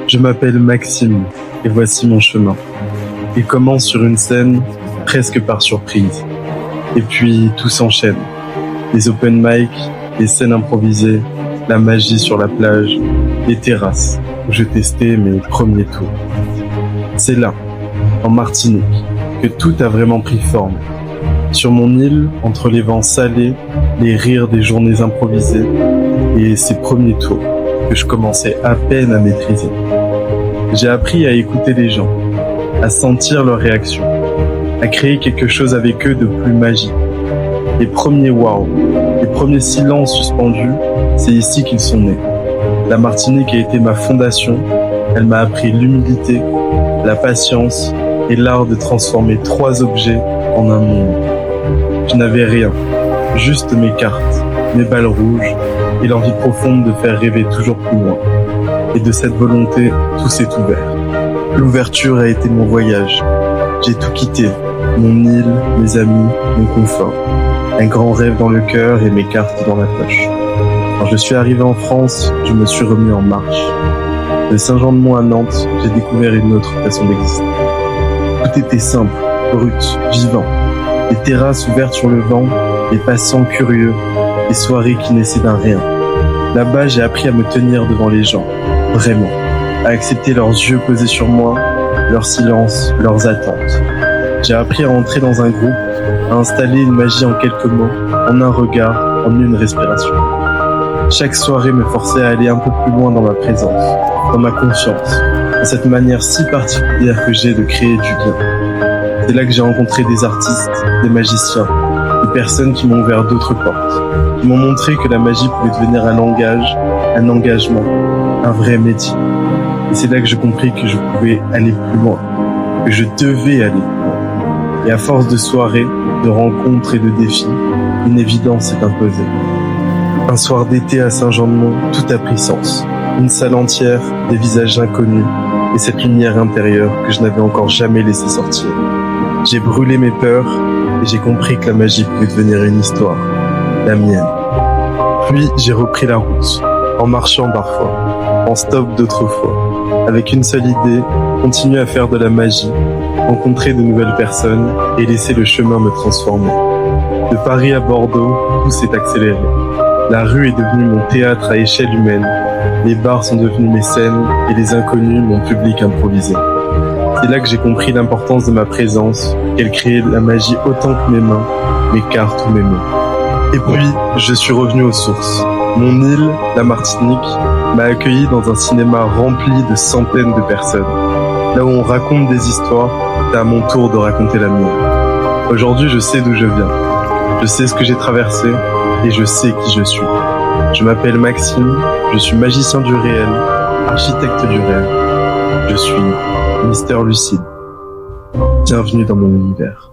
Je m'appelle Maxime et voici mon chemin. Il commence sur une scène presque par surprise. Et puis tout s'enchaîne. Les open mic, les scènes improvisées, la magie sur la plage, les terrasses où je testais mes premiers tours. C'est là, en Martinique, que tout a vraiment pris forme. Sur mon île, entre les vents salés, les rires des journées improvisées et ces premiers tours que je commençais à peine à maîtriser. J'ai appris à écouter les gens, à sentir leurs réactions, à créer quelque chose avec eux de plus magique. Les premiers wow, les premiers silences suspendus, c'est ici qu'ils sont nés. La Martinique a été ma fondation, elle m'a appris l'humilité, la patience et l'art de transformer 3 objets en un monde. Je n'avais rien, juste mes cartes, mes balles rouges et l'envie profonde de faire rêver toujours plus loin. Et de cette volonté, tout s'est ouvert. L'ouverture a été mon voyage. J'ai tout quitté, mon île, mes amis, mon confort. Un grand rêve dans le cœur et mes cartes dans la poche. Quand je suis arrivé en France, je me suis remis en marche. De Saint-Jean-de-Mont à Nantes, j'ai découvert une autre façon d'exister. Tout était simple, brut, vivant. Les terrasses ouvertes sur le vent, les passants curieux, les soirées qui naissaient d'un rien. Là-bas, j'ai appris à me tenir devant les gens, vraiment, à accepter leurs yeux posés sur moi, leur silence, leurs attentes. J'ai appris à entrer dans un groupe, à installer une magie en quelques mots, en un regard, en une respiration. Chaque soirée me forçait à aller un peu plus loin dans ma présence, dans ma confiance, dans cette manière si particulière que j'ai de créer du lien. C'est là que j'ai rencontré des artistes, des magiciens, des personnes qui m'ont ouvert d'autres portes, qui m'ont montré que la magie pouvait devenir un langage, un engagement, un vrai métier. Et c'est là que j'ai compris que je pouvais aller plus loin, que je devais aller plus loin. Et à force de soirées, de rencontres et de défis, une évidence s'est imposée. Un soir d'été à Saint-Jean-de-Mont, tout a pris sens. Une salle entière, des visages inconnus, et cette lumière intérieure que je n'avais encore jamais laissé sortir. J'ai brûlé mes peurs, et j'ai compris que la magie pouvait devenir une histoire, la mienne. Puis j'ai repris la route, en marchant parfois, en stop d'autres fois, avec une seule idée, continuer à faire de la magie, rencontrer de nouvelles personnes et laisser le chemin me transformer. De Paris à Bordeaux, tout s'est accéléré. La rue est devenue mon théâtre à échelle humaine, les bars sont devenus mes scènes et les inconnus mon public improvisé. C'est là que j'ai compris l'importance de ma présence, qu'elle créait la magie autant que mes mains, mes cartes ou mes mots. Et puis, je suis revenu aux sources. Mon île, la Martinique, m'a accueilli dans un cinéma rempli de centaines de personnes. Là où on raconte des histoires, c'est à mon tour de raconter la mienne. Aujourd'hui, je sais d'où je viens. Je sais ce que j'ai traversé et je sais qui je suis. Je m'appelle Maxime, je suis magicien du réel, architecte du rêve. Je suis Mister Lucide. Bienvenue dans mon univers.